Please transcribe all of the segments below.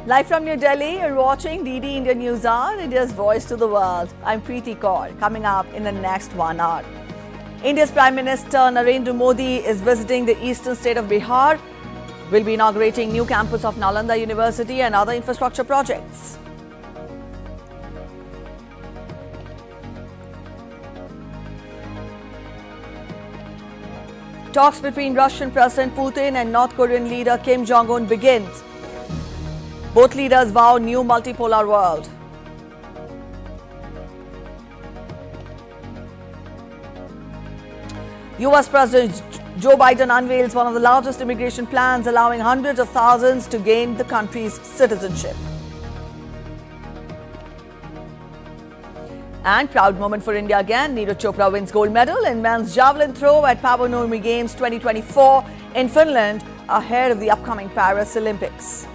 Live from New Delhi, you're watching DD India News Hour, India's voice to the world. I'm Preeti Kaur. Coming up in the next 1 hour. India's Prime Minister Narendra Modi is visiting the eastern state of Bihar. Will be inaugurating new campus of Nalanda University and other infrastructure projects. Talks between Russian President Putin and North Korean leader Kim Jong-un begins. Both leaders vow new multipolar world. US President Joe Biden unveils one of the largest immigration plans, allowing hundreds of thousands to gain the country's citizenship. And proud moment for India again. Neeraj Chopra wins gold medal in men's javelin throw at Pavanomi Games 2024 in Finland, ahead of the upcoming Paris Olympics.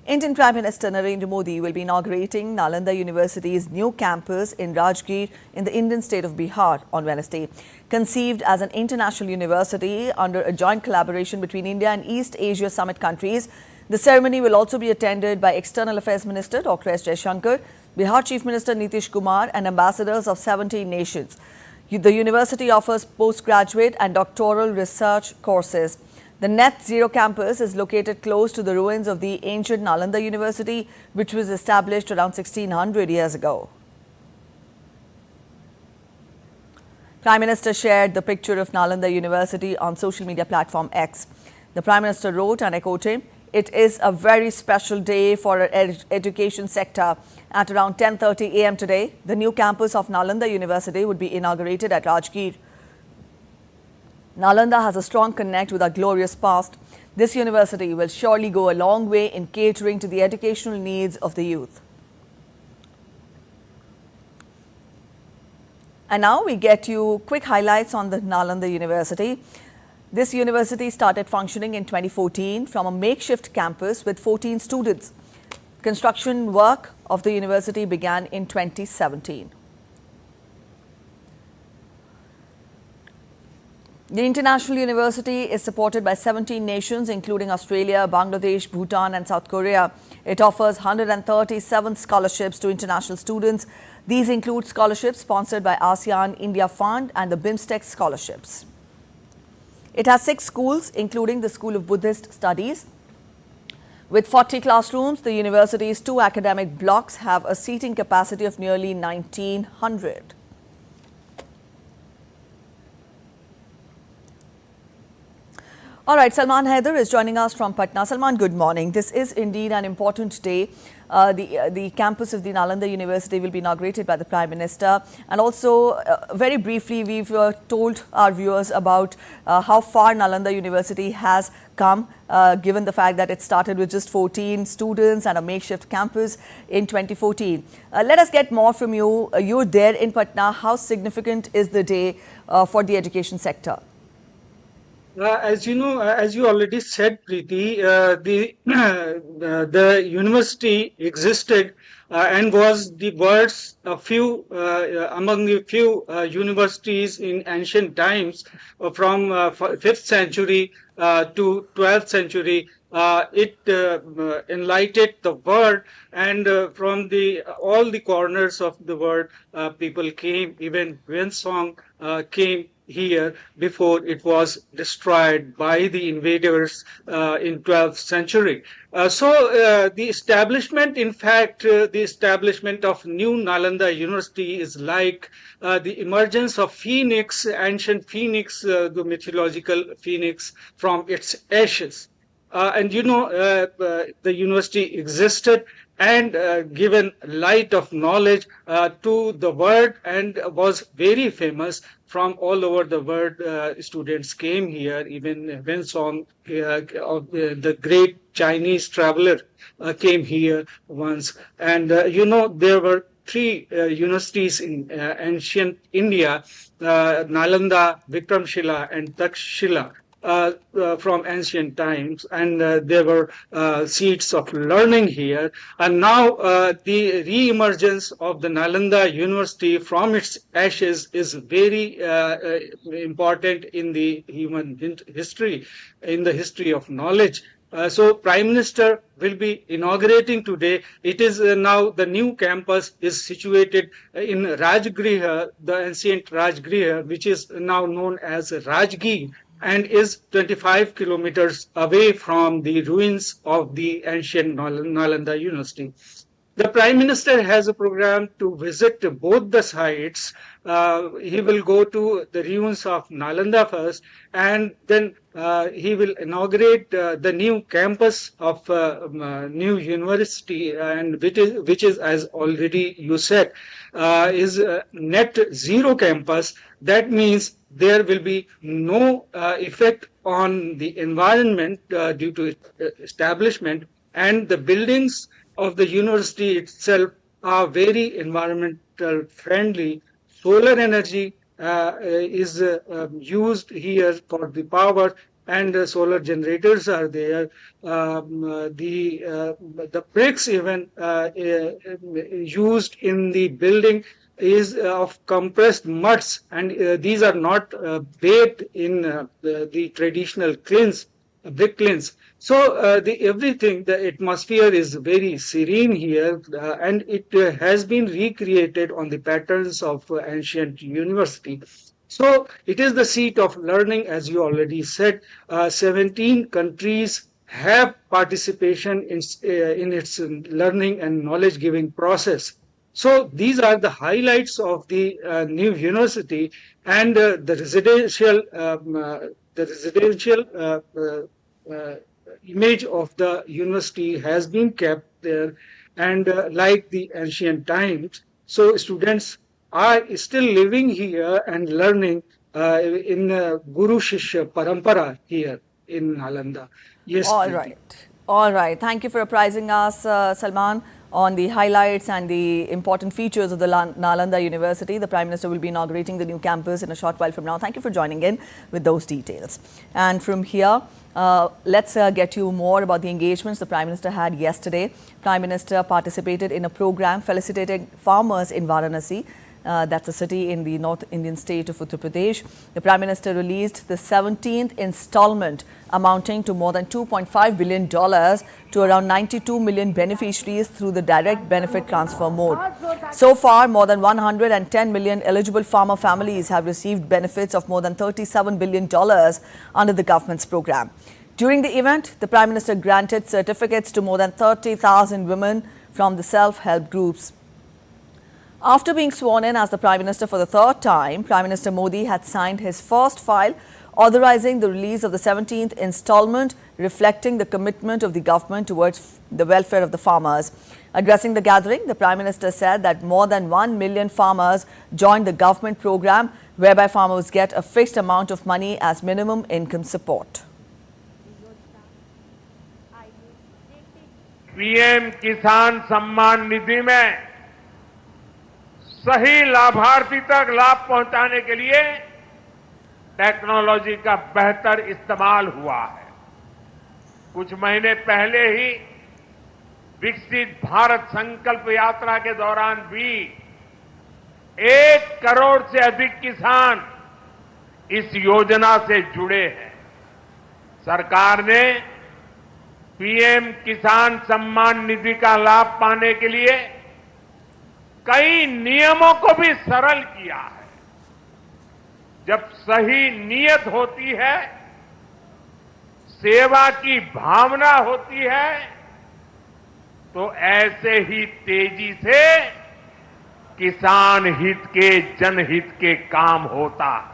Indian Prime Minister Narendra Modi will be inaugurating Nalanda University's new campus in Rajgir in the Indian state of Bihar on Wednesday. Conceived as an international university under a joint collaboration between India and East Asia Summit countries, the ceremony will also be attended by External Affairs Minister Dr. S. Jaishankar, Bihar Chief Minister Nitish Kumar and ambassadors of 17 nations. The university offers postgraduate and doctoral research courses. The Net Zero campus is located close to the ruins of the ancient Nalanda University, which was established around 1600 years ago. Prime Minister shared the picture of Nalanda University on social media platform X. The Prime Minister wrote, and I quote him, "It is a very special day for our education sector. At around 10:30 a.m. today, the new campus of Nalanda University would be inaugurated at Rajgir. Nalanda has a strong connect with our glorious past. This university will surely go a long way in catering to the educational needs of the youth." And now we get you quick highlights on the Nalanda University. This university started functioning in 2014 from a makeshift campus with 14 students. Construction work of the university began in 2017. The International University is supported by 17 nations, including Australia, Bangladesh, Bhutan and South Korea. It offers 137 scholarships to international students. These include scholarships sponsored by ASEAN India Fund and the BIMSTEC scholarships. It has 6 schools, including the School of Buddhist Studies. With 40 classrooms, the university's 2 academic blocks have a seating capacity of nearly 1,900. All right, Salman Haider is joining us from Patna. Salman, good morning. This is indeed an important day. The campus of the Nalanda University will be inaugurated by the Prime Minister. And also, very briefly, we've told our viewers about how far Nalanda University has come, given the fact that it started with just 14 students and a makeshift campus in 2014. Let us get more from you. You're there in Patna. How significant is the day for the education sector? As you know, as you already said, Preeti, the university existed and was the world's among the few universities in ancient times from 5th century to 12th century. It enlightened the world, and from all the corners of the world, people came. Even Wensong came here before it was destroyed by the invaders in 12th century. So the establishment, in fact, the establishment of new Nalanda University is like the emergence of Phoenix, ancient Phoenix, the mythological Phoenix from its ashes. And you know, the university existed and given light of knowledge to the world and was very famous. From all over the world, students came here. Even Wensong, the great Chinese traveler, came here once. And you know, there were three universities in ancient India, Nalanda, Vikramshila, and Takshila. From ancient times, and there were seats of learning here. And now the re-emergence of the Nalanda University from its ashes is very important in the human history, in the history of knowledge. So Prime Minister will be inaugurating today. It is now the new campus is situated in Rajgriha, the ancient Rajgriha, which is now known as Rajgir, and is 25 kilometers away from the ruins of the ancient Nalanda University. The Prime Minister has a program to visit both the sites. He will go to the ruins of Nalanda first, and then he will inaugurate the new campus of new university, and which is, as already you said, is net zero campus. That means there will be no effect on the environment due to establishment, and the buildings of the university itself are very environmental friendly. Solar energy is used here for the power, and solar generators are there. The bricks even used in the building is of compressed muds, and these are not baked in the traditional brick kilns. So the atmosphere is very serene here, and it has been recreated on the patterns of ancient university. So it is the seat of learning, as you already said. 17 countries have participation in its learning and knowledge giving process. So these are the highlights of the new university, and the residential image of the university has been kept there, and like the ancient times. So students are still living here and learning in Guru Shishya Parampara here in Nalanda. Yes. All right. All right. Thank you for apprising us, Salman, on the highlights and the important features of the Nalanda University. The Prime Minister will be inaugurating the new campus in a short while from now. Thank you for joining in with those details. And from here, let's get you more about the engagements the Prime Minister had yesterday. Prime Minister participated in a program felicitating farmers in Varanasi. That's a city in the North Indian state of Uttar Pradesh. The Prime Minister released the 17th installment amounting to more than $2.5 billion to around 92 million beneficiaries through the direct benefit transfer mode. So far, more than 110 million eligible farmer families have received benefits of more than $37 billion under the government's program. During the event, the Prime Minister granted certificates to more than 30,000 women from the self-help groups. After being sworn in as the Prime Minister for the third time, Prime Minister Modi had signed his first file authorizing the release of the 17th installment, reflecting the commitment of the government towards the welfare of the farmers. Addressing the gathering, the Prime Minister said that more than 1 million farmers joined the government program, whereby farmers get a fixed amount of money as minimum income support. PM किसान सम्मान निधि में सही लाभार्थी तक लाभ पहुंचाने के लिए technology का बेहतर इस्तेमाल हुआ है। कुछ महीने पहले ही विकसित भारत संकल्प यात्रा के दौरान भी 1 करोड़ से अधिक किसान इस योजना से जुड़े हैं। सरकार ने पीएम किसान सम्मान निधि का लाभ पाने के लिए कई नियमों को भी सरल किया है। जब सही नीयत होती है, सेवा की भावना होती है, तो ऐसे ही तेजी से किसान हित के जनहित के काम होता है।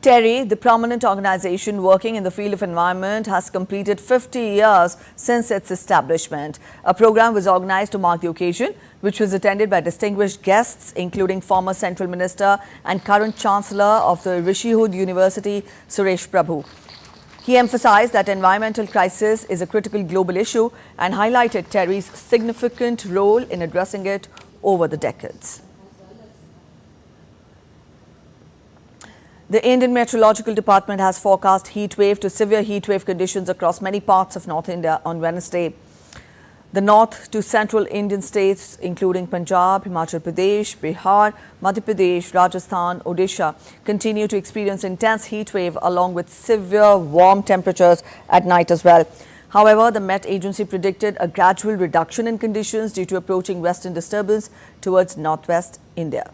TERI, the prominent organization working in the field of environment, has completed 50 years since its establishment. A program was organized to mark the occasion, which was attended by distinguished guests, including former Central Minister and current Chancellor of the Rishihood University, Suresh Prabhu. He emphasized that environmental crisis is a critical global issue and highlighted TERI's significant role in addressing it over the decades. The Indian Meteorological Department has forecast heat wave to severe heat wave conditions across many parts of North India on Wednesday. The north to central Indian states, including Punjab, Himachal Pradesh, Bihar, Madhya Pradesh, Rajasthan, Odisha, continue to experience intense heat wave along with severe warm temperatures at night as well. However, the Met Agency predicted a gradual reduction in conditions due to approaching western disturbance towards northwest India.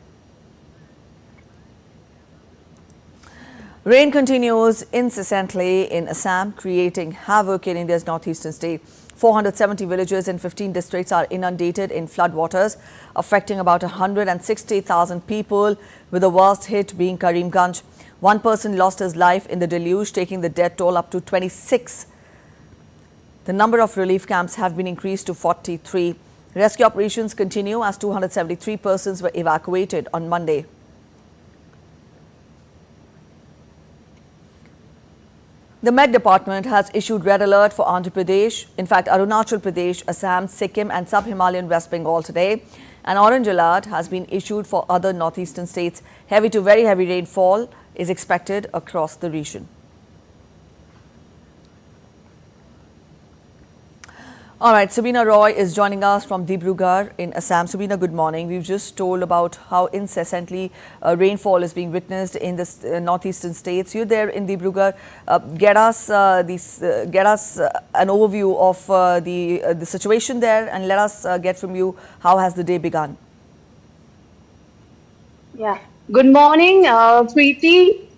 Rain continues incessantly in Assam, creating havoc in India's northeastern state. 470 villages in 15 districts are inundated in floodwaters, affecting about 160,000 people, with the worst hit being Karimganj. One person lost his life in the deluge, taking the death toll up to 26. The number of relief camps have been increased to 43. Rescue operations continue as 273 persons were evacuated on Monday. The Met Department has issued red alert for Andhra Pradesh, in fact Arunachal Pradesh, Assam, Sikkim and sub-Himalayan West Bengal today. An orange alert has been issued for other northeastern states. Heavy to very heavy rainfall is expected across the region. All right, Sabina Roy is joining us from Dibrugarh in Assam. Sabina, good morning. We've just told about how incessantly rainfall is being witnessed in the northeastern states. You're there in Dibrugarh. Get us an overview of the situation there, and let us get from you how has the day begun. Yeah. Good morning, Preeti.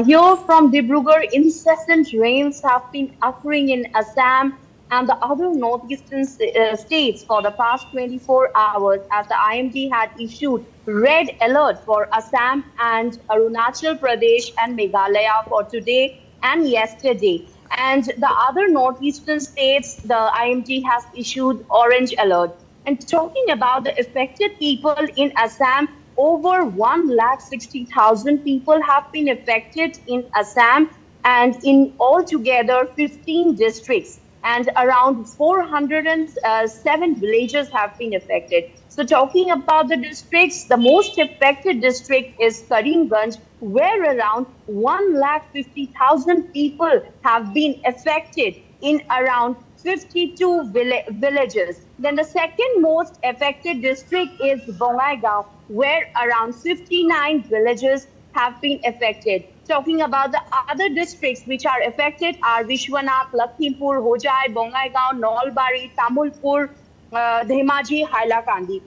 Here from Dibrugarh, incessant rains have been occurring in Assam and the other northeastern states for the past 24 hours, as the IMD had issued red alert for Assam and Arunachal Pradesh and Meghalaya for today and yesterday. And the other northeastern states, the IMD has issued orange alert. And talking about the affected people in Assam, over 160,000 people have been affected in Assam, and in altogether 15 districts. And around 407 villages have been affected. So talking about the districts, the most affected district is Karimganj, where around 150,000 people have been affected in around 52 villages. Then the second most affected district is Bongaigaon, where around 59 villages have been affected. Talking about the other districts which are affected are Vishwanath, Lakhimpur, Hojai, Bongaigaon, Nalbari, Tamulpur, Dhemaji, Hailakandi.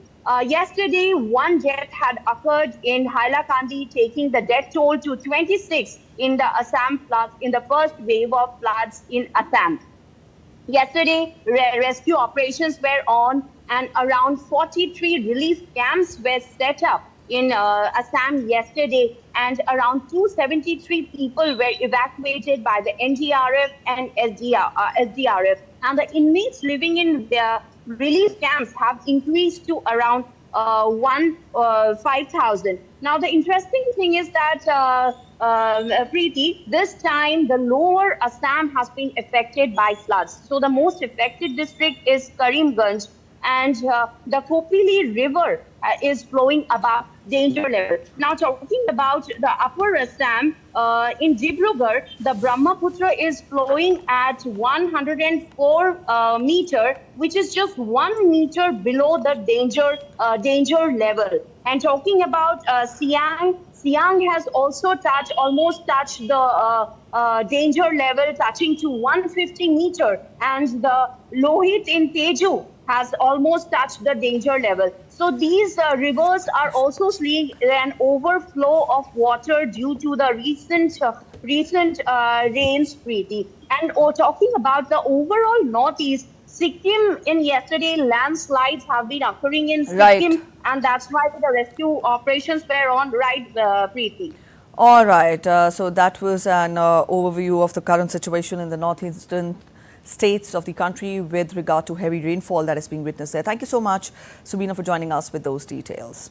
Yesterday, one death had occurred in Hailakandi, taking the death toll to 26 in the Assam floods, in the first wave of floods in Assam. Yesterday, rescue operations were on, and around 43 relief camps were set up in Assam yesterday, and around 273 people were evacuated by the NDRF and SDRF. And the inmates living in the relief camps have increased to around 5,000. Now, the interesting thing is that, Preeti, this time the lower Assam has been affected by floods. So the most affected district is Karimganj, and the Kopili River is flowing above danger level. Now, talking about the upper Assam, in Dibrugarh, the Brahmaputra is flowing at 104 meter, which is just 1 meter below the danger level. And talking about Siang has also almost touched the danger level, touching to 150 meter, and the Lohit in Teju has almost touched the danger level. So these rivers are also seeing an overflow of water due to the recent rains, Preeti. And talking about the overall northeast, Sikkim, in yesterday, landslides have been occurring in Sikkim, Right. and that's why the rescue operations were on, right, Preeti? All right, so that was an overview of the current situation in the northeastern states of the country with regard to heavy rainfall that is being witnessed there. Thank you so much, Subina, for joining us with those details.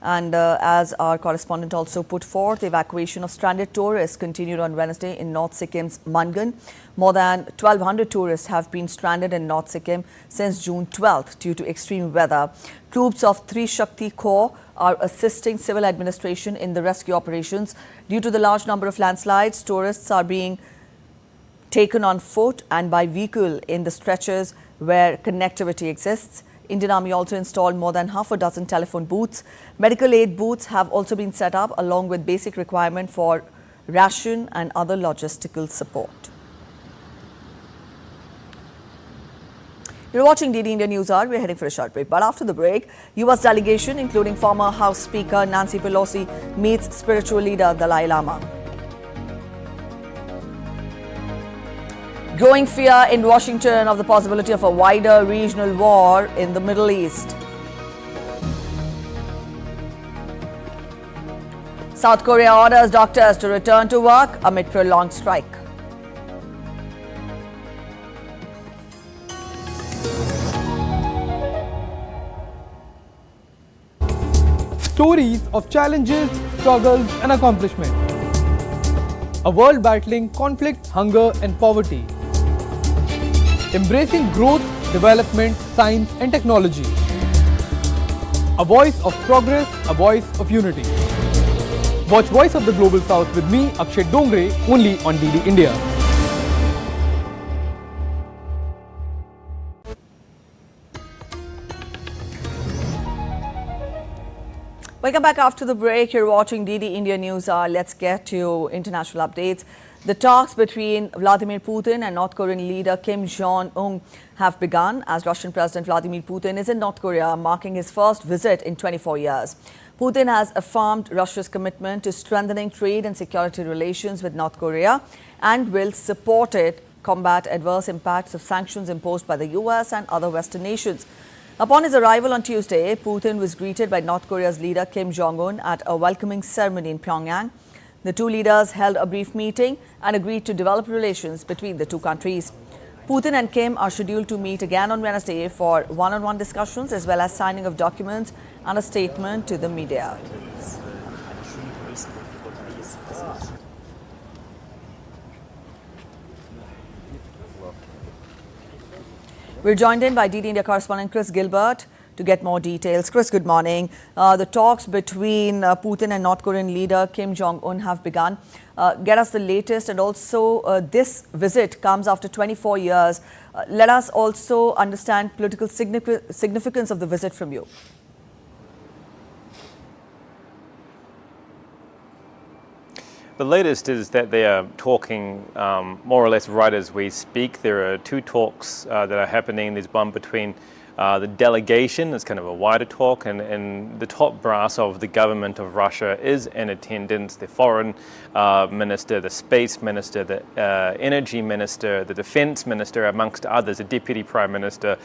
And as our correspondent also put forth, the evacuation of stranded tourists continued on Wednesday in North Sikkim's Mangan. More than 1,200 tourists have been stranded in North Sikkim since June 12th due to extreme weather. Troops of 3 Shakti Corps are assisting civil administration in the rescue operations. Due to the large number of landslides, tourists are being taken on foot and by vehicle in the stretches where connectivity exists. Indian Army also installed more than half a dozen telephone booths. Medical aid booths have also been set up along with basic requirement for ration and other logistical support. You're watching DD India News Hour. We're heading for a short break. But after the break, U.S. delegation, including former House Speaker Nancy Pelosi, meets spiritual leader Dalai Lama. Growing fear in Washington of the possibility of a wider regional war in the Middle East. South Korea orders doctors to return to work amid prolonged strike. Stories of challenges, struggles and accomplishment. A world battling conflict, hunger and poverty. Embracing growth, development, science and technology. A voice of progress, a voice of unity. Watch Voice of the Global South with me, Akshay Dongre, only on DD India. Welcome back after the break. You're watching DD India News Hour. Let's get to international updates. The talks between Vladimir Putin and North Korean leader Kim Jong-un have begun as Russian President Vladimir Putin is in North Korea, marking his first visit in 24 years. Putin has affirmed Russia's commitment to strengthening trade and security relations with North Korea and will support it combat adverse impacts of sanctions imposed by the US and other Western nations. Upon his arrival on Tuesday, Putin was greeted by North Korea's leader Kim Jong-un at a welcoming ceremony in Pyongyang. The two leaders held a brief meeting and agreed to develop relations between the two countries. Putin and Kim are scheduled to meet again on Wednesday for one-on-one discussions as well as signing of documents and a statement to the media. We're joined in by DD India correspondent Chris Gilbert to get more details. Chris, good morning. The talks between Putin and North Korean leader Kim Jong-un have begun. Get us the latest, and also this visit comes after 24 years. Let us also understand political significance of the visit from you. The latest is that they are talking more or less right as we speak. There are two talks that are happening. There's one between the delegation, it's kind of a wider talk, and the top brass of the government of Russia is in attendance. The foreign minister, the space minister, the energy minister, the defense minister, amongst others, the deputy prime minister.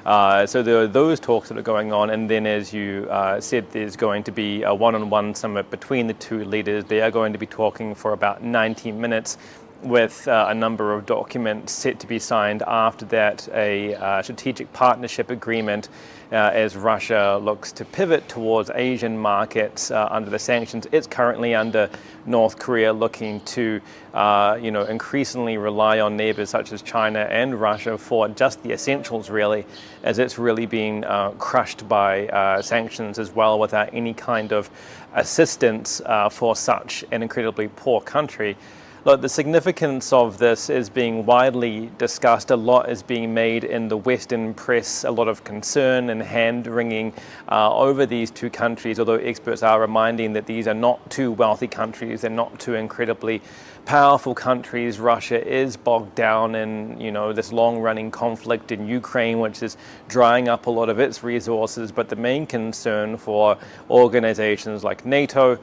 So there are those talks that are going on, and then as you said, there's going to be a one-on-one summit between the two leaders. They are going to be talking for about 90 minutes. With a number of documents set to be signed after that, a strategic partnership agreement as Russia looks to pivot towards Asian markets under the sanctions it's currently under. North Korea looking to increasingly rely on neighbors such as China and Russia for just the essentials, really, as it's really been crushed by sanctions as well, without any kind of assistance for such an incredibly poor country. Look, the significance of this is being widely discussed. A lot is being made in the Western press, a lot of concern and hand-wringing over these two countries, although experts are reminding that these are not two wealthy countries, they're not two incredibly powerful countries. Russia is bogged down in, this long-running conflict in Ukraine, which is drying up a lot of its resources. But the main concern for organizations like NATO,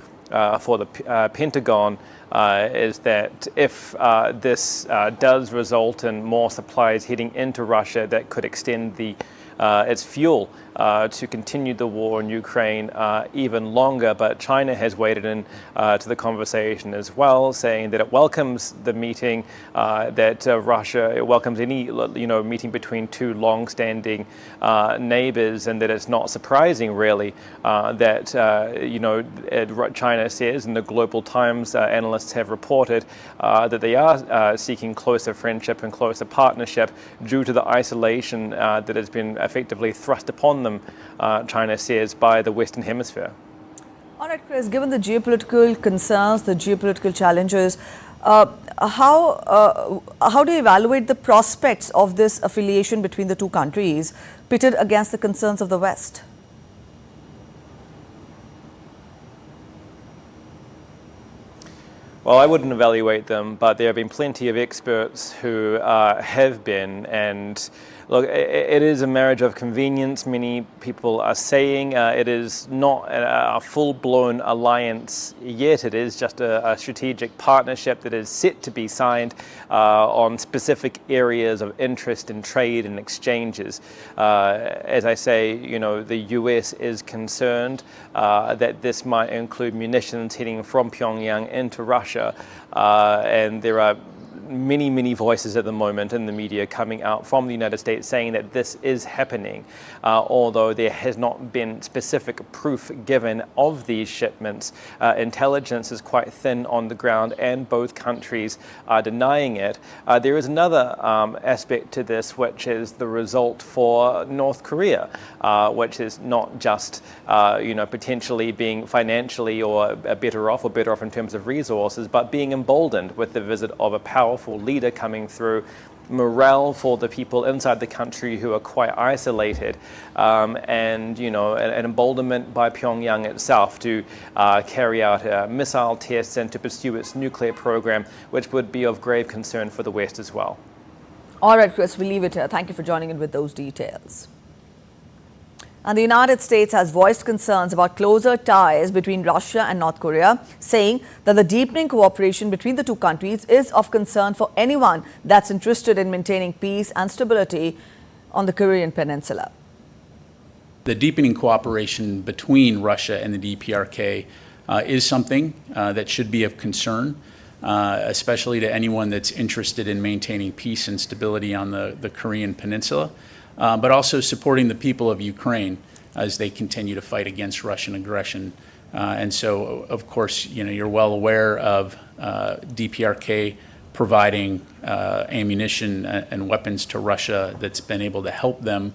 for the Pentagon, is that if this does result in more supplies heading into Russia, that could extend its fuel to continue the war in Ukraine even longer. But China has waded in to the conversation as well, saying that it welcomes the meeting, that Russia, it welcomes any meeting between two long-standing neighbors, and that it's not surprising really that China says, and the Global Times analysts have reported that they are seeking closer friendship and closer partnership due to the isolation that has been effectively thrust upon them, China says, by the Western Hemisphere. All right, Chris, given the geopolitical concerns, the geopolitical challenges, how do you evaluate the prospects of this affiliation between the two countries pitted against the concerns of the West? Well, I wouldn't evaluate them, but there have been plenty of experts who have been, and look, it is a marriage of convenience. Many people are saying it is not a full-blown alliance yet. It is just a strategic partnership that is set to be signed on specific areas of interest in trade and exchanges. As I say, the US is concerned that this might include munitions heading from Pyongyang into Russia. And there are many voices at the moment in the media coming out from the United States saying that this is happening, although there has not been specific proof given of these shipments. Intelligence is quite thin on the ground, and both countries are denying it. There is another aspect to this, which is the result for North Korea, which is not just potentially being financially or better off in terms of resources, but being emboldened with the visit of a powerful leader coming through. Morale for the people inside the country who are quite isolated, and an emboldenment by Pyongyang itself to carry out missile tests and to pursue its nuclear program, which would be of grave concern for the West as well. All right, Chris, we'll leave it here. Thank you for joining in with those details. And the United States has voiced concerns about closer ties between Russia and North Korea, saying that the deepening cooperation between the two countries is of concern for anyone that's interested in maintaining peace and stability on the Korean Peninsula. The deepening cooperation between Russia and the DPRK is something that should be of concern, especially to anyone that's interested in maintaining peace and stability on the Korean Peninsula. But also supporting the people of Ukraine as they continue to fight against Russian aggression. And so, of course, you're well aware of DPRK providing ammunition and weapons to Russia that's been able to help them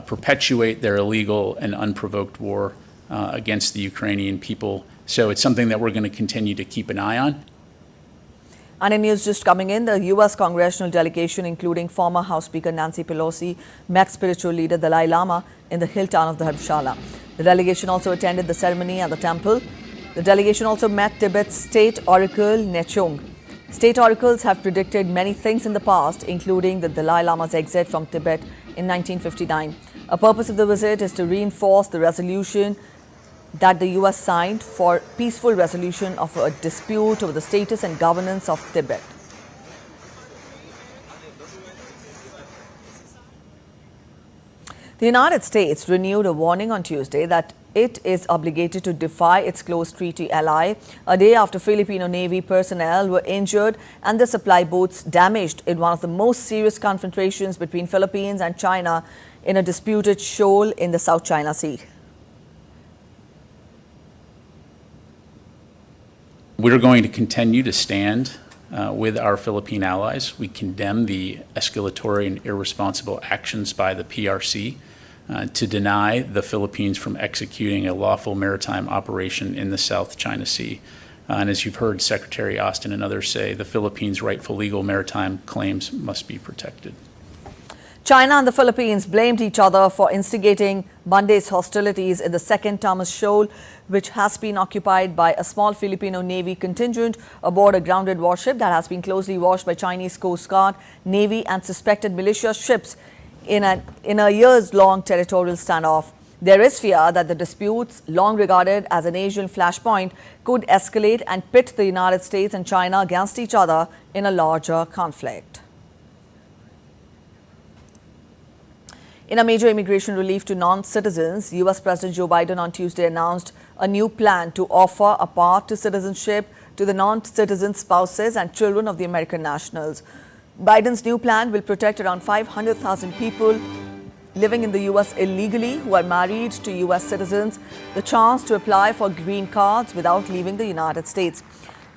perpetuate their illegal and unprovoked war against the Ukrainian people. So it's something that we're going to continue to keep an eye on. And in news just coming in, the U.S. congressional delegation, including former House Speaker Nancy Pelosi, met spiritual leader Dalai Lama in the hill town of Dharamshala. The delegation also attended the ceremony at the temple. The delegation also met Tibet's state oracle Nechung. State oracles have predicted many things in the past, including the Dalai Lama's exit from Tibet in 1959. A purpose of the visit is to reinforce the resolution that the U.S. signed for peaceful resolution of a dispute over the status and governance of Tibet. The United States renewed a warning on Tuesday that it is obligated to defy its close treaty ally a day after Filipino Navy personnel were injured and their supply boats damaged in one of the most serious confrontations between Philippines and China in a disputed shoal in the South China Sea. We're going to continue to stand with our Philippine allies. We condemn the escalatory and irresponsible actions by the PRC to deny the Philippines from executing a lawful maritime operation in the South China Sea. And as you've heard Secretary Austin and others say, the Philippines' rightful legal maritime claims must be protected. China and the Philippines blamed each other for instigating Monday's hostilities in the Second Thomas Shoal, which has been occupied by a small Filipino Navy contingent aboard a grounded warship that has been closely watched by Chinese Coast Guard, Navy and suspected militia ships in a years-long territorial standoff. There is fear that the disputes, long regarded as an Asian flashpoint, could escalate and pit the United States and China against each other in a larger conflict. In a major immigration relief to non-citizens, U.S. President Joe Biden on Tuesday announced a new plan to offer a path to citizenship to the non-citizen spouses and children of the American nationals. Biden's new plan will protect around 500,000 people living in the U.S. illegally who are married to U.S. citizens the chance to apply for green cards without leaving the United States.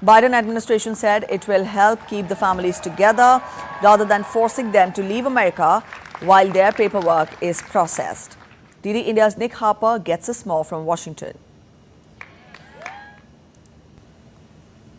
Biden administration said it will help keep the families together rather than forcing them to leave America while their paperwork is processed. DD India's Nick Harper gets us more from Washington.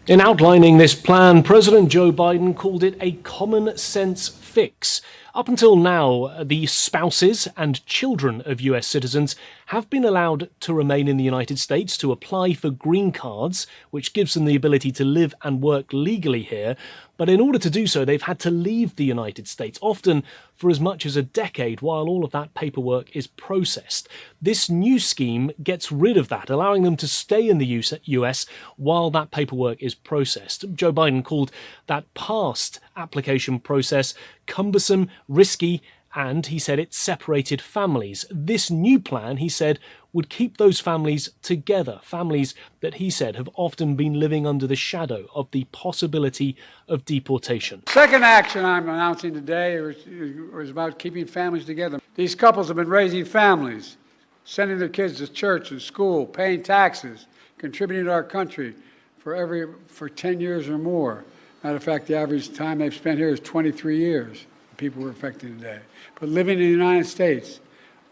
In outlining this plan, President Joe Biden called it a common sense fix. Up until now, the spouses and children of US citizens have been allowed to remain in the United States to apply for green cards, which gives them the ability to live and work legally here. But in order to do so, they've had to leave the United States, often for as much as a decade, while all of that paperwork is processed. This new scheme gets rid of that, allowing them to stay in the US while that paperwork is processed. Joe Biden called that past application process cumbersome, risky, and he said it separated families. This new plan, he said, would keep those families together, families that he said have often been living under the shadow of the possibility of deportation. Second action I'm announcing today is about keeping families together. These couples have been raising families, sending their kids to church and school, paying taxes, contributing to our country for 10 years or more. Matter of fact, the average time they've spent here is 23 years. People were affected today. But living in the United States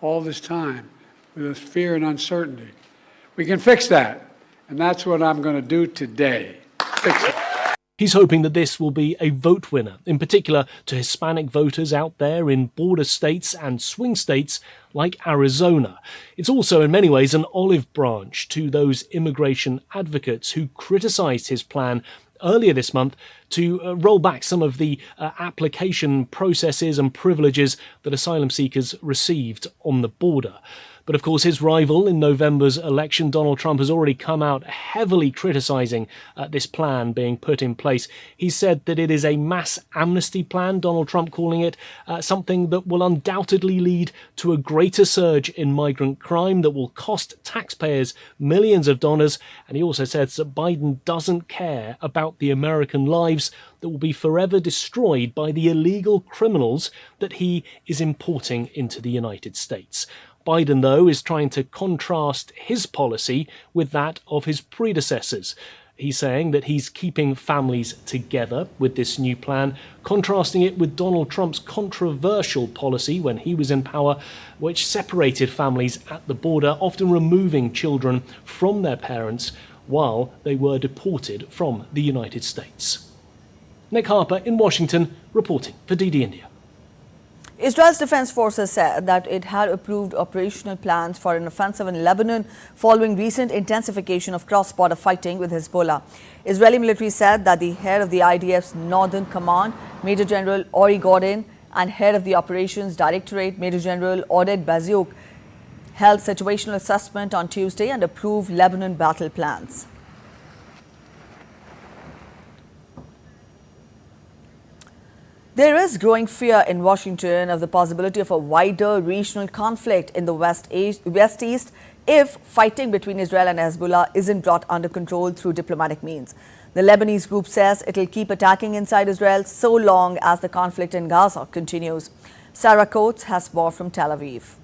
all this time with fear and uncertainty, we can fix that. And that's what I'm going to do today. Fix it. He's hoping that this will be a vote winner, in particular to Hispanic voters out there in border states and swing states like Arizona. It's also in many ways an olive branch to those immigration advocates who criticized his plan earlier this month to roll back some of the application processes and privileges that asylum seekers received on the border. But of course, his rival in November's election, Donald Trump, has already come out heavily criticizing this plan being put in place. He said that it is a mass amnesty plan, Donald Trump calling it something that will undoubtedly lead to a greater surge in migrant crime that will cost taxpayers millions of dollars. And he also says that Biden doesn't care about the American lives that will be forever destroyed by the illegal criminals that he is importing into the United States. Biden, though, is trying to contrast his policy with that of his predecessors. He's saying that he's keeping families together with this new plan, contrasting it with Donald Trump's controversial policy when he was in power, which separated families at the border, often removing children from their parents while they were deported from the United States. Nick Harper in Washington, reporting for DD India. Israel's defense forces said that it had approved operational plans for an offensive in Lebanon following recent intensification of cross-border fighting with Hezbollah. Israeli military said that the head of the IDF's Northern Command, Major General Ori Gordon, and head of the Operations Directorate, Major General Oded Bazouk, held situational assessment on Tuesday and approved Lebanon battle plans. There is growing fear in Washington of the possibility of a wider regional conflict in the West East if fighting between Israel and Hezbollah isn't brought under control through diplomatic means. The Lebanese group says it will keep attacking inside Israel so long as the conflict in Gaza continues. Sarah Coates has more from Tel Aviv.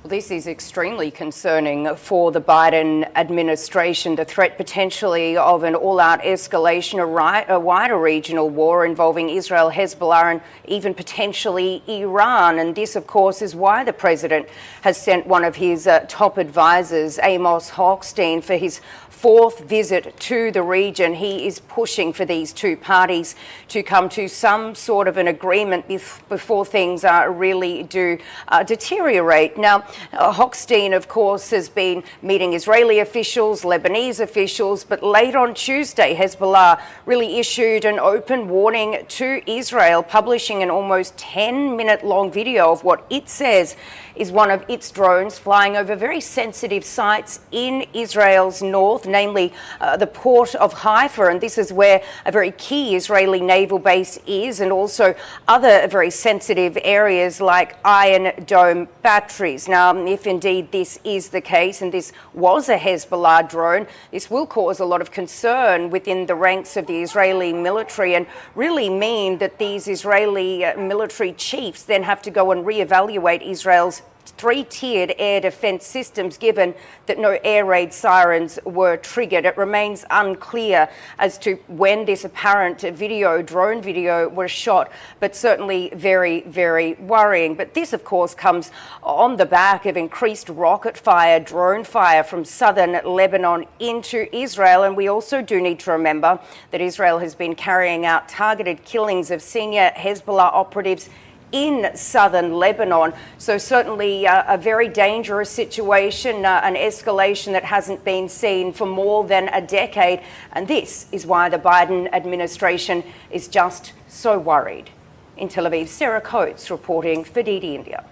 This is extremely concerning for the Biden administration, the threat potentially of an all-out escalation, a wider regional war involving Israel, Hezbollah and even potentially Iran. And this, of course, is why the president has sent one of his top advisors, Amos Hochstein, for his fourth visit to the region. He is pushing for these two parties to come to some sort of an agreement before things really do deteriorate. Now, Hochstein, of course, has been meeting Israeli officials, Lebanese officials, but late on Tuesday, Hezbollah really issued an open warning to Israel, publishing an almost 10-minute long video of what it says is one of its drones flying over very sensitive sites in Israel's north, namely the port of Haifa, and this is where a very key Israeli naval base is, and also other very sensitive areas like Iron Dome batteries. Now, if indeed this is the case, and this was a Hezbollah drone, this will cause a lot of concern within the ranks of the Israeli military and really mean that these Israeli military chiefs then have to go and reevaluate Israel's three-tiered air defense systems, given that no air raid sirens were triggered. It remains unclear as to when this apparent drone video was shot, but certainly very, very worrying. But this, of course, comes on the back of increased rocket fire, drone fire from southern Lebanon into Israel. And we also do need to remember that Israel has been carrying out targeted killings of senior Hezbollah operatives in southern Lebanon. So certainly a very dangerous situation, an escalation that hasn't been seen for more than a decade. And this is why the Biden administration is just so worried. In Tel Aviv, Sarah Coates reporting for DD India.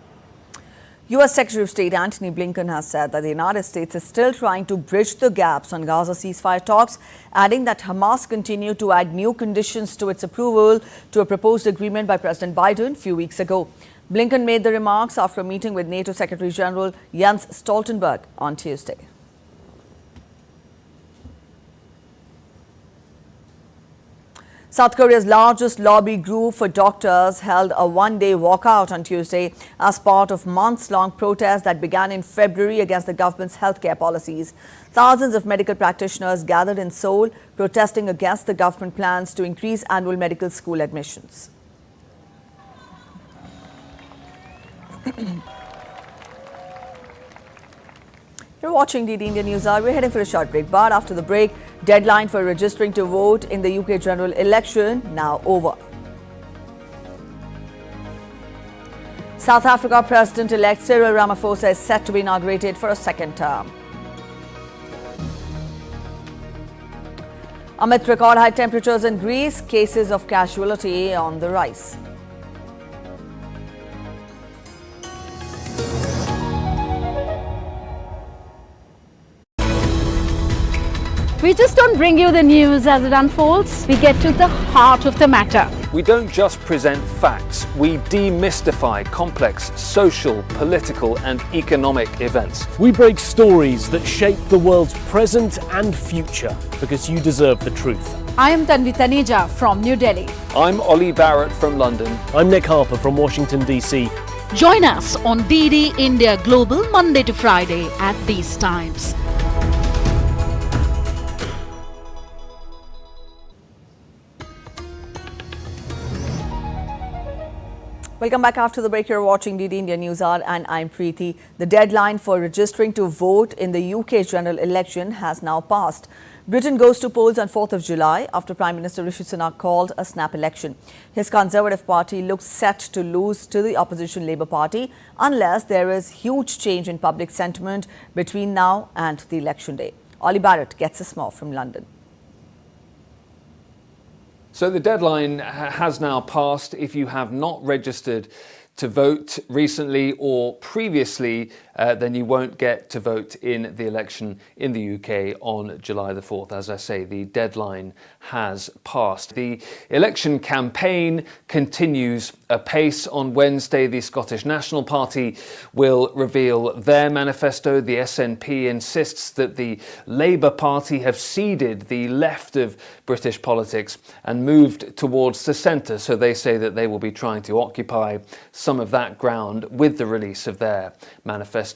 U.S. Secretary of State Antony Blinken has said that the United States is still trying to bridge the gaps on Gaza ceasefire talks, adding that Hamas continued to add new conditions to its approval to a proposed agreement by President Biden a few weeks ago. Blinken made the remarks after a meeting with NATO Secretary General Jens Stoltenberg on Tuesday. South Korea's largest lobby group for doctors held a one-day walkout on Tuesday as part of months-long protests that began in February against the government's healthcare policies. Thousands of medical practitioners gathered in Seoul, protesting against the government plans to increase annual medical school admissions. You're watching DD India News Hour. We're heading for a short break, but after the break, deadline for registering to vote in the UK general election now over. South Africa President-elect Cyril Ramaphosa is set to be inaugurated for a second term. Amid record high temperatures in Greece, cases of casualty on the rise. We just don't bring you the news as it unfolds. We get to the heart of the matter. We don't just present facts. We demystify complex social, political and economic events. We break stories that shape the world's present and future because you deserve the truth. I am Tanvi Taneja from New Delhi. I'm Ollie Barrett from London. I'm Nick Harper from Washington, D.C. Join us on DD India Global Monday to Friday at these times. Welcome back after the break. You're watching DD India News Hour and I'm Preeti. The deadline for registering to vote in the UK general election has now passed. Britain goes to polls on 4th of July after Prime Minister Rishi Sunak called a snap election. His Conservative Party looks set to lose to the opposition Labour Party unless there is huge change in public sentiment between now and the election day. Ollie Barrett gets us more from London. So the deadline has now passed. If you have not registered to vote recently or previously, then you won't get to vote in the election in the UK on July the 4th. As I say, the deadline has passed. The election campaign continues apace. On Wednesday, the Scottish National Party will reveal their manifesto. The SNP insists that the Labour Party have ceded the left of British politics and moved towards the centre, so they say that they will be trying to occupy some of that ground with the release of their manifesto.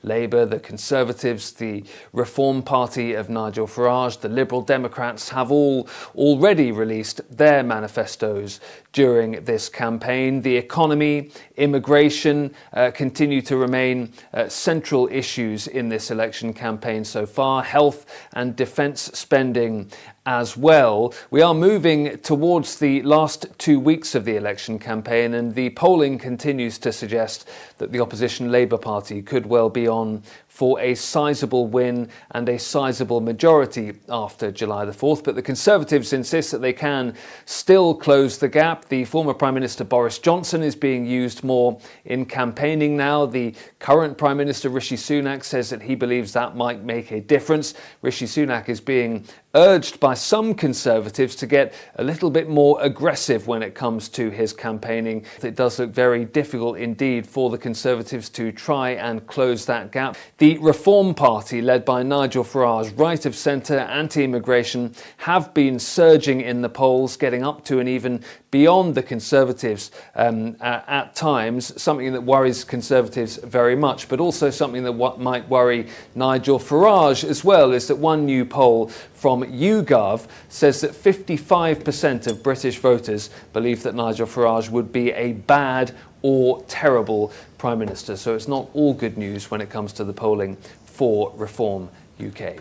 Labour, the Conservatives, the Reform Party of Nigel Farage, the Liberal Democrats have all already released their manifestos during this campaign. The economy, immigration continue to remain central issues in this election campaign so far. Health and defence spending as well. We are moving towards the last 2 weeks of the election campaign, and the polling continues to suggest that the opposition Labour Party could well be on for a sizable win and a sizable majority after July the 4th. But the Conservatives insist that they can still close the gap. The former Prime Minister Boris Johnson is being used more in campaigning now. The current Prime Minister Rishi Sunak says that he believes that might make a difference. Rishi Sunak is being urged by some Conservatives to get a little bit more aggressive when it comes to his campaigning. It does look very difficult indeed for the Conservatives to try and close that gap. The Reform Party, led by Nigel Farage, right of centre, anti-immigration, have been surging in the polls, getting up to and even beyond the Conservatives at times, something that worries Conservatives very much, but also something that might worry Nigel Farage as well, is that one new poll from YouGov says that 55% of British voters believe that Nigel Farage would be a bad or terrible Prime Minister. So it's not all good news when it comes to the polling for Reform UK.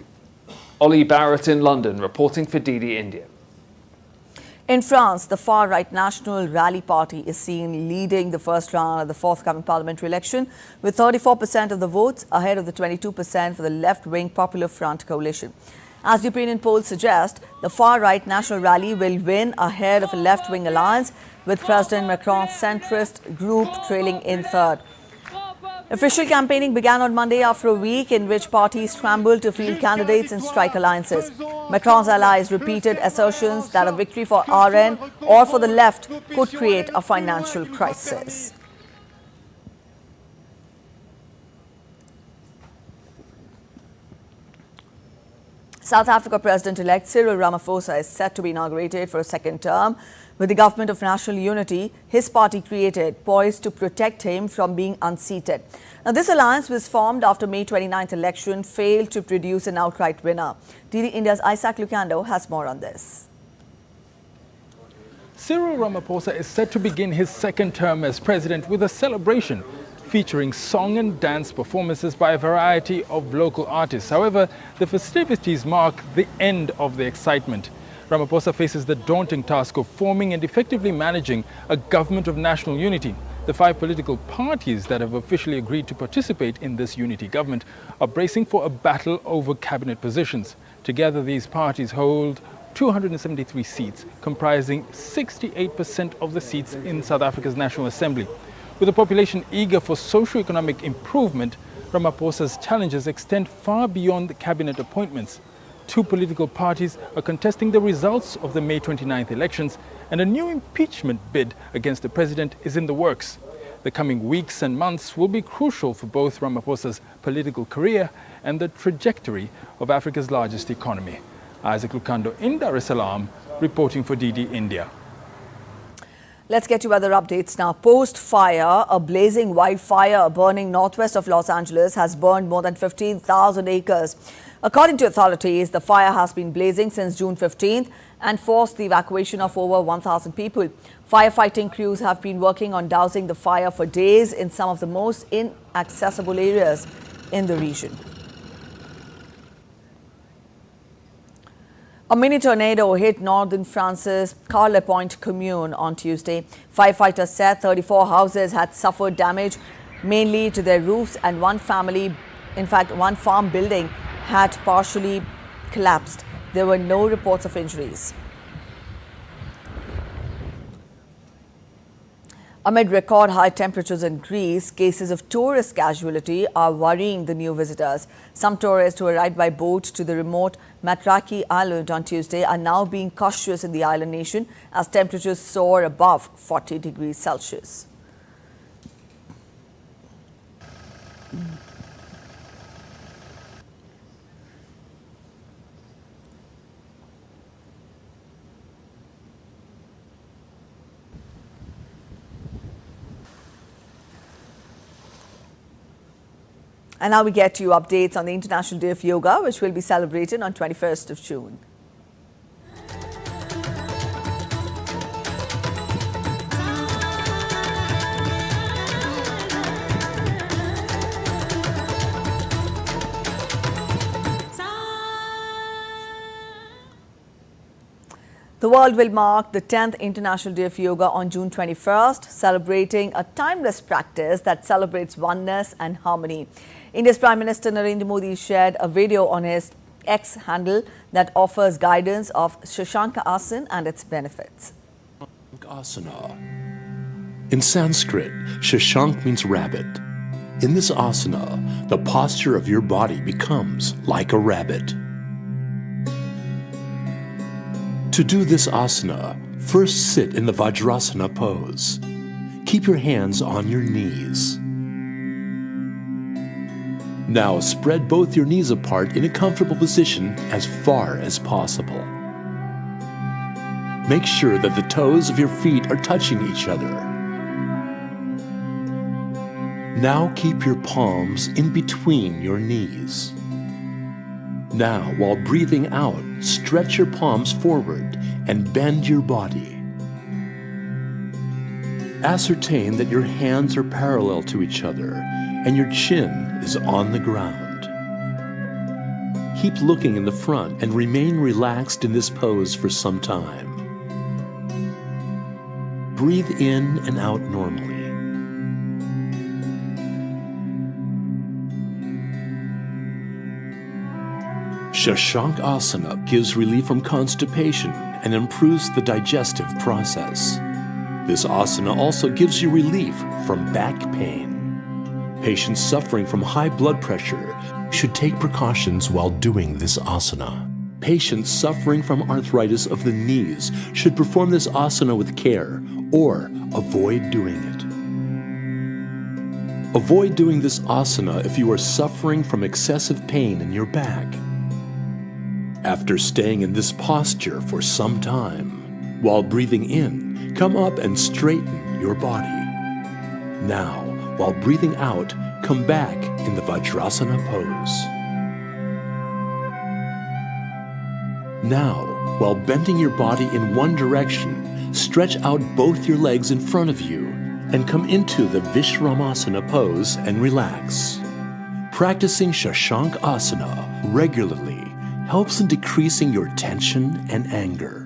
Ollie Barrett in London, reporting for DD India. In France, the far-right National Rally Party is seen leading the first round of the forthcoming parliamentary election with 34% of the votes, ahead of the 22% for the left-wing Popular Front coalition. As the opinion polls suggest, the far-right National Rally will win ahead of a left-wing alliance, with President Macron's centrist group trailing in third. Official campaigning began on Monday after a week in which parties scrambled to field candidates and strike alliances. Macron's allies repeated assertions that a victory for RN or for the left could create a financial crisis. South Africa President-elect Cyril Ramaphosa is set to be inaugurated for a second term. With the government of national unity his party created poised to protect him from being unseated. Now, this alliance was formed after May 29th election failed to produce an outright winner. DD India's Isaac Lucando has more on this. Cyril Ramaphosa is set to begin his second term as president with a celebration featuring song and dance performances by a variety of local artists. However, the festivities mark the end of the excitement. Ramaphosa faces the daunting task of forming and effectively managing a government of national unity. The 5 political parties that have officially agreed to participate in this unity government are bracing for a battle over cabinet positions. Together, these parties hold 273 seats, comprising 68% of the seats in South Africa's National Assembly. With a population eager for socio-economic improvement, Ramaphosa's challenges extend far beyond the cabinet appointments. 2 political parties are contesting the results of the May 29th elections, and a new impeachment bid against the president is in the works. The coming weeks and months will be crucial for both Ramaphosa's political career and the trajectory of Africa's largest economy. Isaac Lucando in Dar es Salaam, reporting for DD India. Let's get to other updates now. Post-fire, a blazing wildfire burning northwest of Los Angeles has burned more than 15,000 acres. According to authorities, the fire has been blazing since June 15th and forced the evacuation of over 1,000 people. Firefighting crews have been working on dousing the fire for days in some of the most inaccessible areas in the region. A mini tornado hit northern France's Car-le-Point commune on Tuesday. Firefighters said 34 houses had suffered damage, mainly to their roofs, and one farm building had partially collapsed. There were no reports of injuries. Amid record high temperatures in Greece, cases of tourist casualty are worrying the new visitors. Some tourists who arrived by boat to the remote Matraki Island on Tuesday are now being cautious in the island nation as temperatures soar above 40 degrees Celsius. And now we get to updates on the International Day of Yoga, which will be celebrated on 21st of June. The world will mark the 10th International Day of Yoga on June 21st, celebrating a timeless practice that celebrates oneness and harmony. India's Prime Minister Narendra Modi shared a video on his X handle that offers guidance of Shashanka Asana and its benefits. Asana. In Sanskrit, Shashank means rabbit. In this asana, the posture of your body becomes like a rabbit. To do this asana, first sit in the Vajrasana pose. Keep your hands on your knees. Now spread both your knees apart in a comfortable position as far as possible. Make sure that the toes of your feet are touching each other. Now keep your palms in between your knees. Now, while breathing out, stretch your palms forward and bend your body. Ascertain that your hands are parallel to each other and your chin is on the ground. Keep looking in the front and remain relaxed in this pose for some time. Breathe in and out normally. Shashank Asana gives relief from constipation and improves the digestive process. This asana also gives you relief from back pain. Patients suffering from high blood pressure should take precautions while doing this asana. Patients suffering from arthritis of the knees should perform this asana with care or avoid doing it. Avoid doing this asana if you are suffering from excessive pain in your back. After staying in this posture for some time, while breathing in, come up and straighten your body. Now, while breathing out, come back in the Vajrasana pose. Now, while bending your body in one direction, stretch out both your legs in front of you and come into the Vishramasana pose and relax. Practicing Shashank Asana regularly helps in decreasing your tension and anger.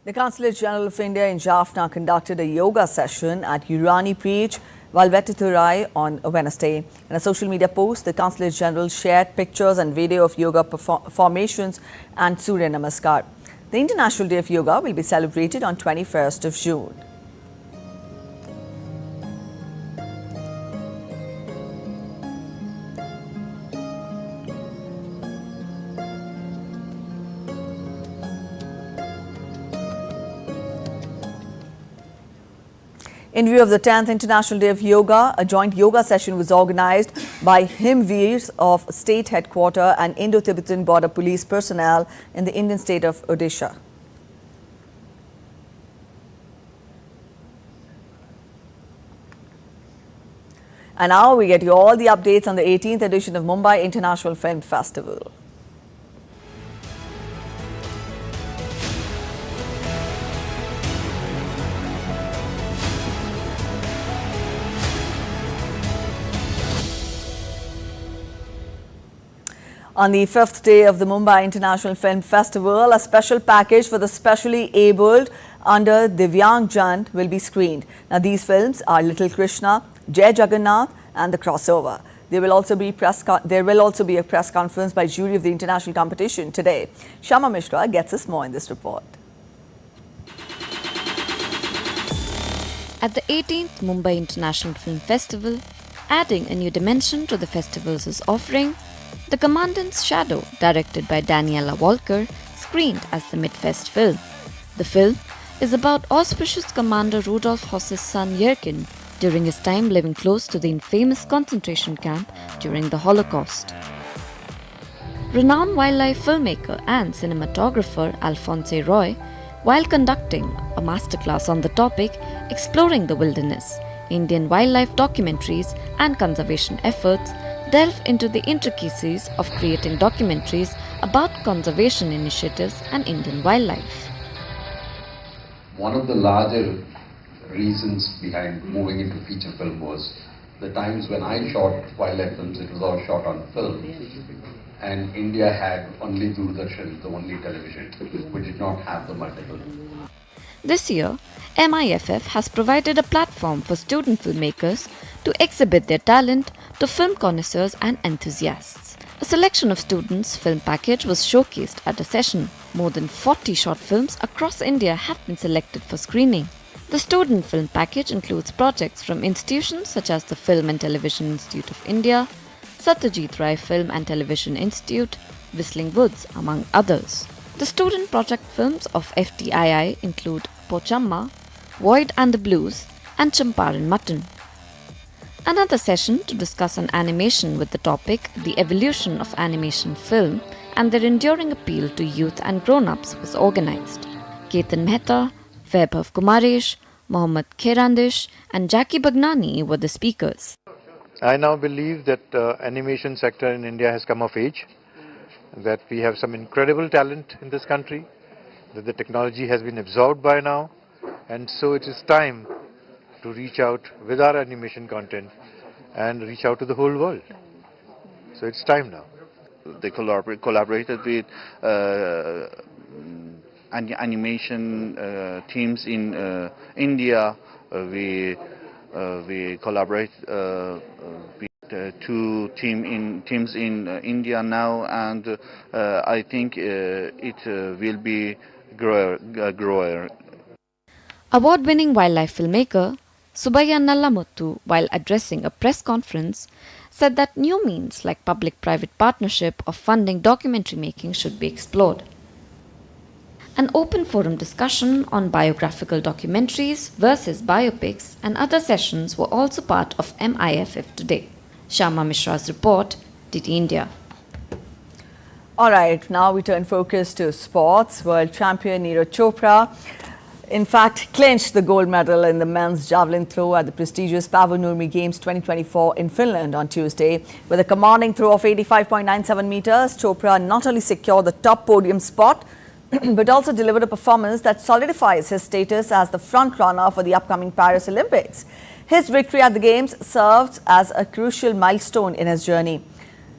The Consulate General of India in Jaffna conducted a yoga session at Urani Preach, Valvetturai on Wednesday. In a social media post, the Consulate General shared pictures and video of yoga formations and Surya Namaskar. The International Day of Yoga will be celebrated on 21st of June. In view of the 10th International Day of Yoga, a joint yoga session was organized by Himveers of State Headquarters and Indo-Tibetan Border Police personnel in the Indian state of Odisha. And now we get you all the updates on the 18th edition of Mumbai International Film Festival. On the 5th day of the Mumbai International Film Festival, a special package for the specially abled under Divyang Jan will be screened. Now, these films are Little Krishna, Jai Jagannath and The Crossover. There will also be a press conference by jury of the international competition today. Shama Mishra gets us more in this report. At the 18th Mumbai International Film Festival, adding a new dimension to the festival's offering, The Commandant's Shadow, directed by Daniela Walker, screened as the Midfest film. The film is about auspicious Commander Rudolf Höss's son Yerkin during his time living close to the infamous concentration camp during the Holocaust. Renowned wildlife filmmaker and cinematographer Alphonse Roy, while conducting a masterclass on the topic exploring the wilderness, Indian wildlife documentaries and conservation efforts, delve into the intricacies of creating documentaries about conservation initiatives and Indian wildlife. One of the larger reasons behind moving into feature film was the times when I shot wildlife films, it was all shot on film. And India had only Doordarshan, the only television, which did not have the multiple. This year, MIFF has provided a platform for student filmmakers to exhibit their talent to film connoisseurs and enthusiasts. A selection of students' film package was showcased at a session. More than 40 short films across India have been selected for screening. The student film package includes projects from institutions such as the Film and Television Institute of India, Satyajit Ray Film and Television Institute, Whistling Woods, among others. The student project films of FTII include Pochamma, Void and the Blues, and Champaran Mutton. Another session to discuss an animation with the topic The Evolution of Animation Film and their enduring appeal to youth and grown-ups was organized. Ketan Mehta, Vaibhav Kumaresh, Mohammad Kherandish and Jackie Bagnani were the speakers. I now believe that animation sector in India has come of age, that we have some incredible talent in this country, that the technology has been absorbed by now, and so it is time to reach out with our animation content and reach out to the whole world. So it's time now. They collaborated with animation teams in India. We collaborate with two teams in India now, and I think it will be grower. Award-winning wildlife filmmaker Subbayya Nallamuthu, while addressing a press conference, said that new means like public-private partnership of funding documentary making should be explored. An open forum discussion on biographical documentaries versus biopics and other sessions were also part of MIFF today. Shyama Mishra's report, DT India. All right, now we turn focus to sports. World champion Neeraj Chopra, in fact, clinched the gold medal in the men's javelin throw at the prestigious Paavo Nurmi Games 2024 in Finland on Tuesday. With a commanding throw of 85.97 meters, Chopra not only secured the top podium spot, but also delivered a performance that solidifies his status as the front-runner for the upcoming Paris Olympics. His victory at the Games served as a crucial milestone in his journey.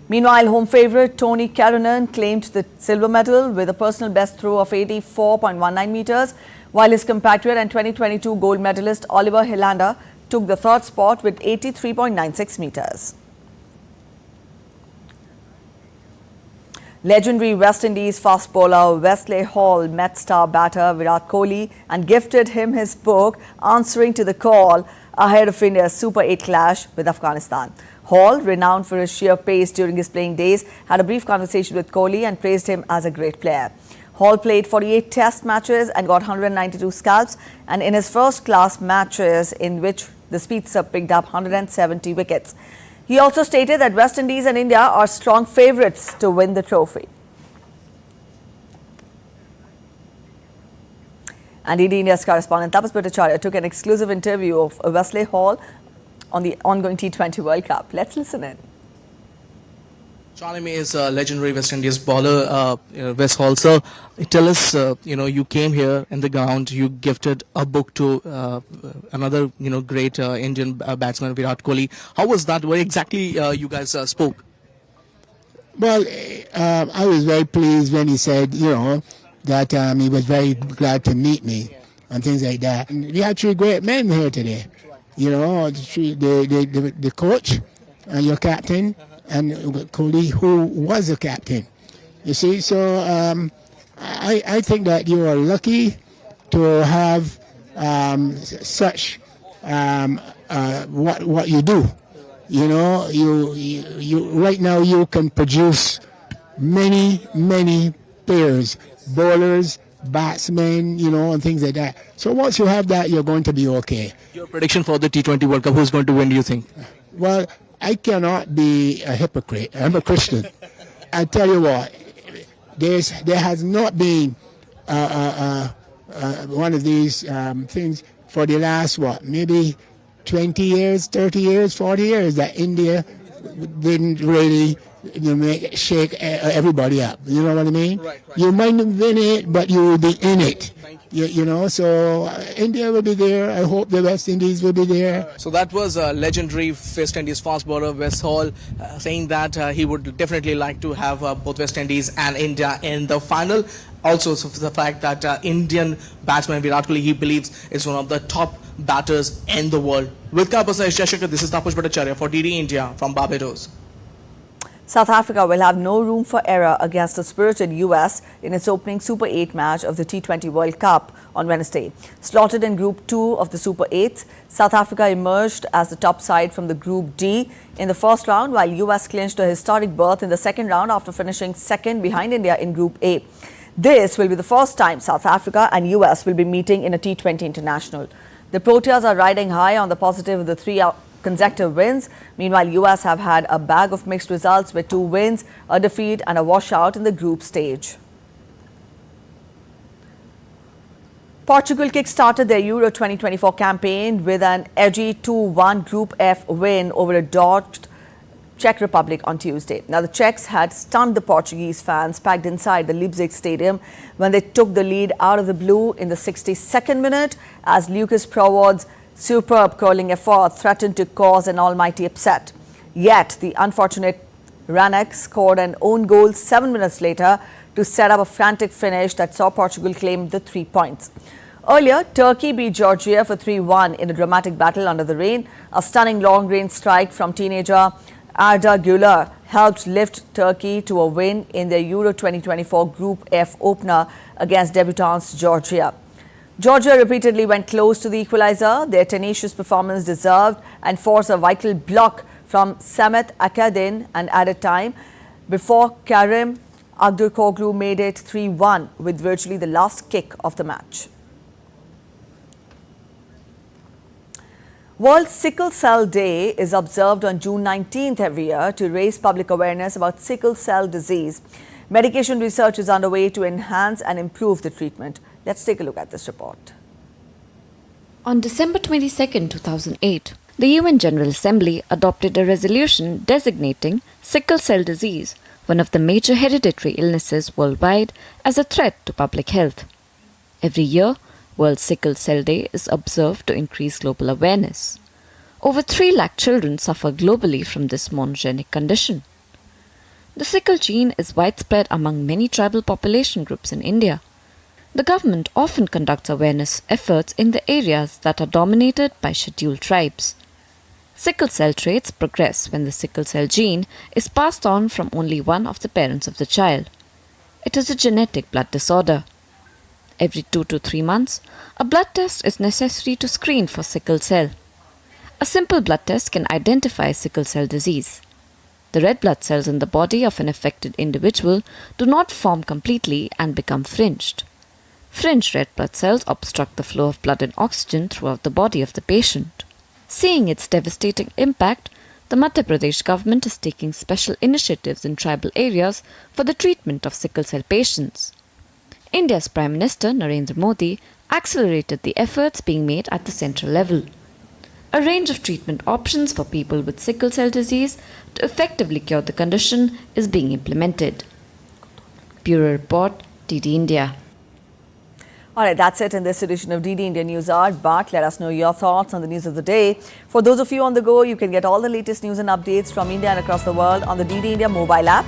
Meanwhile, home favourite Tony Karunen claimed the silver medal with a personal best throw of 84.19 meters, while his compatriot and 2022 gold medalist Oliver Hilander took the third spot with 83.96 meters. Legendary West Indies fast bowler Wesley Hall met star batter Virat Kohli and gifted him his book answering to the call ahead of India's Super 8 clash with Afghanistan. Hall, renowned for his sheer pace during his playing days, had a brief conversation with Kohli and praised him as a great player. Hall played 48 test matches and got 192 scalps, and in his first-class matches in which the speedster picked up 170 wickets. He also stated that West Indies and India are strong favourites to win the trophy. And DD India's correspondent Tapas Bhattacharya took an exclusive interview of Wesley Hall on the ongoing T20 World Cup. Let's listen in. Joining me is legendary West Indies bowler Wes Hall. Sir, tell us, you came here in the ground, you gifted a book to another, great Indian batsman, Virat Kohli. How was that? What exactly you guys spoke? Well, I was very pleased when he said, that he was very glad to meet me and things like that. And we had three great men here today. The coach and your captain, and Kohli, who was a captain. You see, so I think that you are lucky to have such what you do. You right now you can produce many players, bowlers, batsmen, and things like that. So once you have that, you're going to be okay. Your prediction for the T20 World Cup, who's going to win, do you think? Well, I cannot be a hypocrite. I'm a Christian. I tell you what, there has not been one of these things for the last, maybe 20 years, 30 years, 40 years that India didn't really shake everybody up. You know what I mean? Right. You might not win it, but you will be in it. So India will be there. I hope the West Indies will be there. So that was a legendary West Indies fast bowler West Hall saying that he would definitely like to have both West Indies and India in the final. Also, so the fact that Indian batsman Virat Kohli, he believes, is one of the top batters in the world. With Kapasa Shashaka, this is Tapush Bhattacharya for DD India from Barbados. South Africa will have no room for error against the spirited US in its opening Super 8 match of the T20 World Cup on Wednesday. Slotted in Group 2 of the Super 8, South Africa emerged as the top side from the Group D in the first round, while US clinched a historic berth in the second round after finishing second behind India in Group A. This will be the first time South Africa and US will be meeting in a T20 international. The Proteas are riding high on the positive of the 3 consecutive wins. Meanwhile, US have had a bag of mixed results with 2 wins, a defeat and a washout in the group stage. Portugal kick-started their Euro 2024 campaign with an edgy 2-1 Group F win over a dogged Czech Republic on Tuesday. Now, the Czechs had stunned the Portuguese fans packed inside the Leipzig Stadium when they took the lead out of the blue in the 62nd minute as Lucas Provod's superb curling effort threatened to cause an almighty upset. Yet, the unfortunate Ranek scored an own goal 7 minutes later to set up a frantic finish that saw Portugal claim the 3 points. Earlier, Turkey beat Georgia for 3-1 in a dramatic battle under the rain. A stunning long-range strike from teenager Arda Güler helped lift Turkey to a win in their Euro 2024 Group F opener against debutants Georgia. Georgia repeatedly went close to the equalizer. Their tenacious performance deserved and forced a vital block from Samet Akadin and added time before Karim Agdurkoglu made it 3-1 with virtually the last kick of the match. World Sickle Cell Day is observed on June 19th every year to raise public awareness about sickle cell disease. Medication research is underway to enhance and improve the treatment. Let's take a look at this report. On December 22, 2008, the UN General Assembly adopted a resolution designating sickle cell disease, one of the major hereditary illnesses worldwide, as a threat to public health. Every year, World Sickle Cell Day is observed to increase global awareness. Over 3 lakh children suffer globally from this monogenic condition. The sickle gene is widespread among many tribal population groups in India. The government often conducts awareness efforts in the areas that are dominated by scheduled tribes. Sickle cell traits progress when the sickle cell gene is passed on from only one of the parents of the child. It is a genetic blood disorder. Every 2 to 3 months, a blood test is necessary to screen for sickle cell. A simple blood test can identify sickle cell disease. The red blood cells in the body of an affected individual do not form completely and become fringed. Fringed red blood cells obstruct the flow of blood and oxygen throughout the body of the patient. Seeing its devastating impact, the Madhya Pradesh government is taking special initiatives in tribal areas for the treatment of sickle cell patients. India's Prime Minister Narendra Modi accelerated the efforts being made at the central level. A range of treatment options for people with sickle cell disease to effectively cure the condition is being implemented. Bureau Report, DD India. All right, that's it in this edition of DD India News Hour. But let us know your thoughts on the news of the day. For those of you on the go, you can get all the latest news and updates from India and across the world on the DD India mobile app.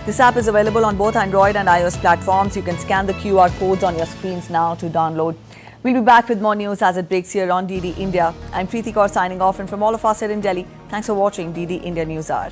This app is available on both Android and iOS platforms. You can scan the QR codes on your screens now to download. We'll be back with more news as it breaks here on DD India. I'm Preeti Kaur signing off, and from all of us here in Delhi, thanks for watching DD India News Hour.